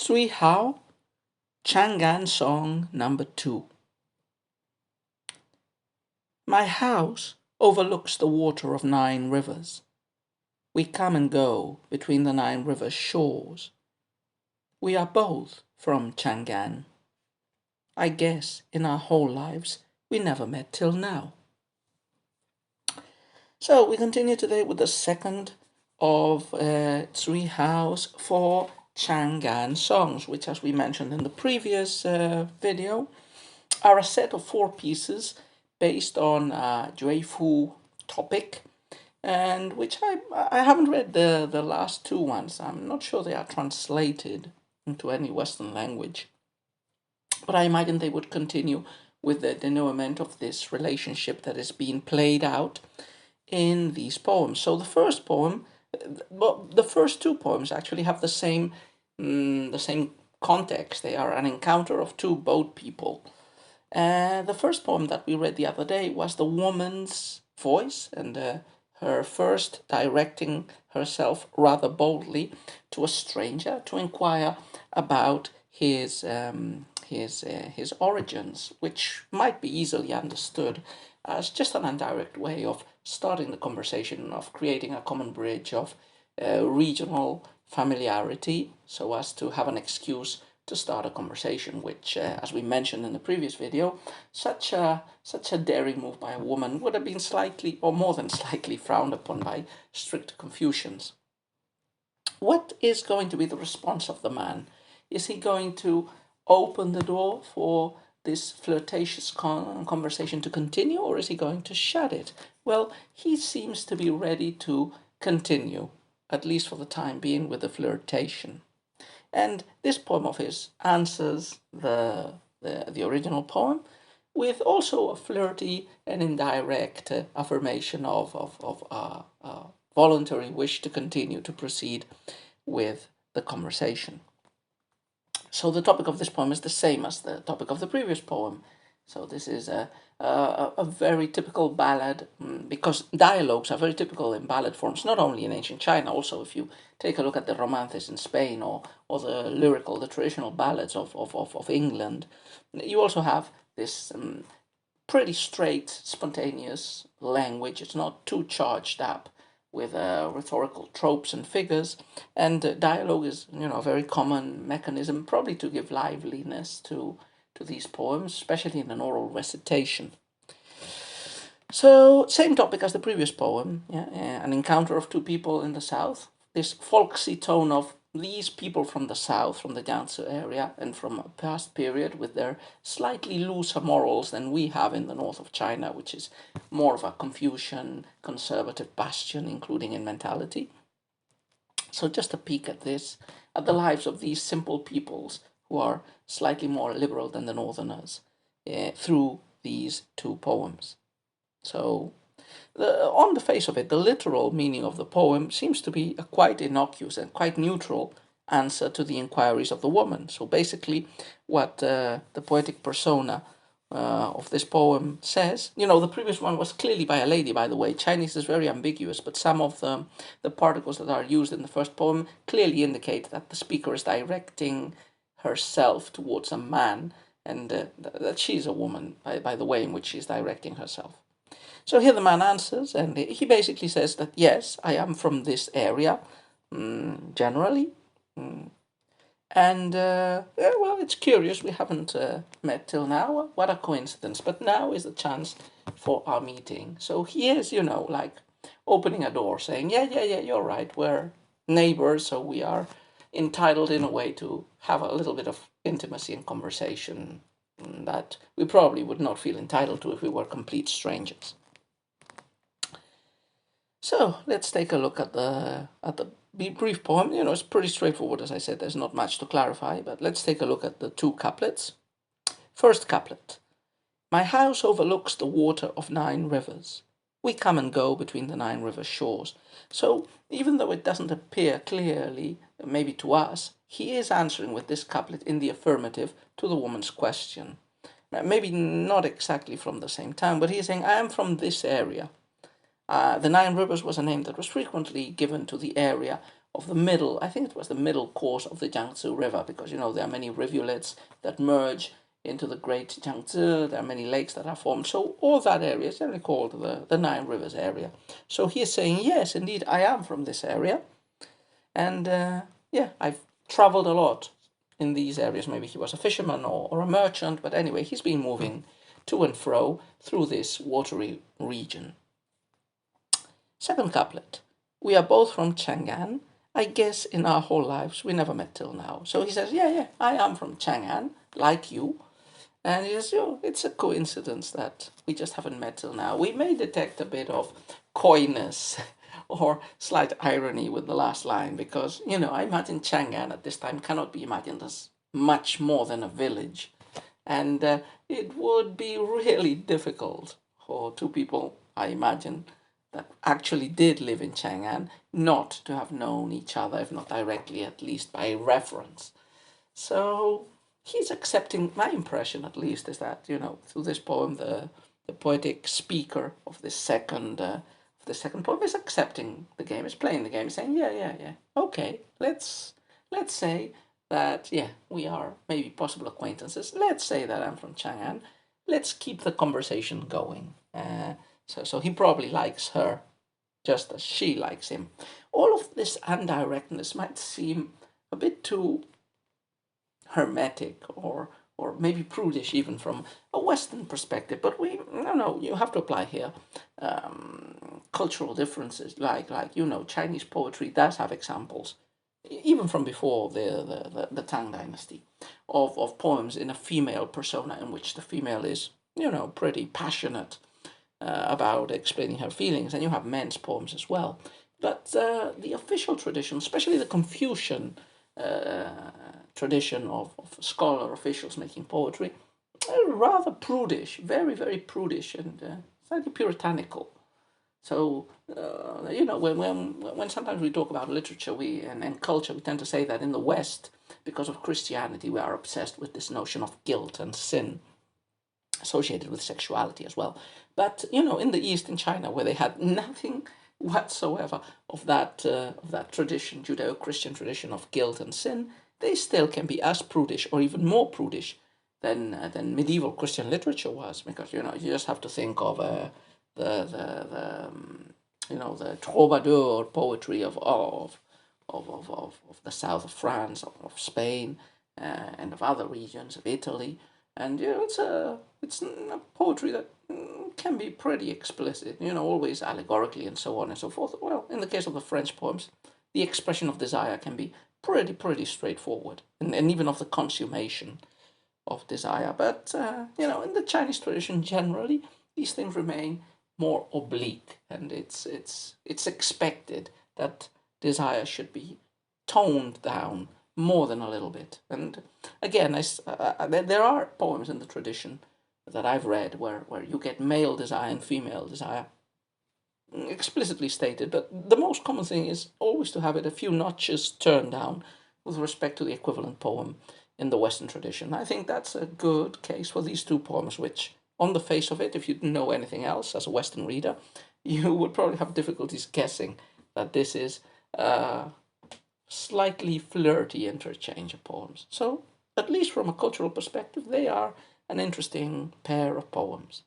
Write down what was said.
Cui Hao, Changgan Song number 2. My house overlooks the water of 9 rivers. We come and go between the 9 rivers' shores. We are both from Changgan. I guess in our whole lives we never met till now. So we continue today with the second of Cui Hao's 4 Changgan songs, which, as we mentioned in the previous video, are a set of 4 pieces based on a Juefu topic, and which I haven't read the last 2 ones. I'm not sure they are translated into any Western language, but I imagine they would continue with the denouement of this relationship that is being played out in these poems. So the first poem, well, the first 2 poems actually have the same context. They are an encounter of 2 boat people. The first poem that we read the other day was the woman's voice, and her first directing herself rather boldly to a stranger to inquire about his origins, which might be easily understood as just an indirect way of starting the conversation, of creating a common bridge of regional familiarity, so as to have an excuse to start a conversation, which, as we mentioned in the previous video, such a daring move by a woman would have been slightly, or more than slightly, frowned upon by strict Confucians. What is going to be the response of the man? Is he going to open the door for this flirtatious conversation to continue, or is he going to shut it? Well, he seems to be ready to continue, at least for the time being, with the flirtation. And this poem of his answers the original poem with also a flirty and indirect affirmation of a voluntary wish to continue to proceed with the conversation. So the topic of this poem is the same as the topic of the previous poem. So this is a very typical ballad, because dialogues are very typical in ballad forms, not only in ancient China. Also, if you take a look at the romances in Spain, or the traditional ballads of England, you also have this pretty straight, spontaneous language. It's not too charged up with rhetorical tropes and figures, and dialogue is, a very common mechanism, probably to give liveliness to these poems, especially in an oral recitation. So, same topic as the previous poem, an encounter of 2 people in the south. This folksy tone of these people from the south, from the Jiangsu area, and from a past period with their slightly looser morals than we have in the north of China, which is more of a Confucian conservative bastion, including in mentality. So just a peek at this, at the lives of these simple peoples who are slightly more liberal than the northerners, through these 2 poems. So, on the face of it, the literal meaning of the poem seems to be a quite innocuous and quite neutral answer to the inquiries of the woman. So basically, what the poetic persona of this poem says, the previous one was clearly by a lady, by the way. Chinese is very ambiguous, but some of the particles that are used in the first poem clearly indicate that the speaker is directing herself towards a man, and that she's a woman by the way in which she's directing herself. So here the man answers, and he basically says that, yes, I am from this area, generally. And, well, it's curious, we haven't met till now. What a coincidence. But now is the chance for our meeting. So he is, like opening a door, saying, yeah, you're right, we're neighbors, so we are entitled in a way to have a little bit of intimacy and conversation that we probably would not feel entitled to if we were complete strangers. So let's take a look at the brief poem. It's pretty straightforward, as I said. There's not much to clarify, but let's take a look at the 2 couplets. First couplet: my house overlooks the water of 9 rivers. We come and go between the 9 river shores. So even though it doesn't appear clearly, maybe to us, he is answering with this couplet in the affirmative to the woman's question. Maybe not exactly from the same town, but he is saying, I am from this area. The 9 Rivers was a name that was frequently given to the area of the middle, I think it was the middle course of the Yangtze River, because there are many rivulets that merge into the great Yangtze. There are many lakes that are formed. So all that area is generally called the Nine Rivers area. So he is saying, yes, indeed, I am from this area. And yeah, I've traveled a lot in these areas. Maybe he was a fisherman or a merchant, but anyway, he's been moving to and fro through this watery region. Second couplet. We are both from Chang'an. I guess in our whole lives we never met till now. So he says, yeah, I am from Chang'an, like you. And he says, it's a coincidence that we just haven't met till now. We may detect a bit of coyness or slight irony with the last line because, I imagine Chang'an at this time cannot be imagined as much more than a village. And it would be really difficult for two people, I imagine, that actually did live in Chang'an not to have known each other, if not directly, at least by reference. So he's accepting, my impression at least is that, through this poem, the poetic speaker of the second poem is accepting the game, is playing the game, saying, yeah, okay, let's say that, we are maybe possible acquaintances. Let's say that I'm from Chang'an. Let's keep the conversation going. So he probably likes her just as she likes him. All of this indirectness might seem a bit too hermetic or maybe prudish even from a Western perspective, but you have to apply here cultural differences, like Chinese poetry does have examples, even from before the Tang Dynasty, of poems in a female persona in which the female is pretty passionate about explaining her feelings, and you have men's poems as well. But the official tradition, especially the Confucian tradition of scholar officials making poetry, are rather prudish, very, very prudish, and slightly puritanical. So, when sometimes we talk about literature and culture, we tend to say that in the West, because of Christianity, we are obsessed with this notion of guilt and sin associated with sexuality as well. But in the East, in China, where they had nothing whatsoever of that tradition, Judeo-Christian tradition of guilt and sin, they still can be as prudish or even more prudish than medieval Christian literature was, because you just have to think of the troubadour poetry of the south of France, of Spain, and of other regions of Italy. And it's a poetry that can be pretty explicit, always allegorically and so on and so forth. Well, in the case of the French poems, the expression of desire can be pretty straightforward, and even of the consummation of desire. But in the Chinese tradition, generally, these things remain more oblique, and it's expected that desire should be toned down more than a little bit. And again, there are poems in the tradition that I've read where you get male desire and female desire explicitly stated, but the most common thing is always to have it a few notches turned down with respect to the equivalent poem in the Western tradition. I think that's a good case for these two poems, which, on the face of it, if you didn't know anything else as a Western reader, you would probably have difficulties guessing that this is slightly flirty interchange of poems. So, at least from a cultural perspective, they are an interesting pair of poems.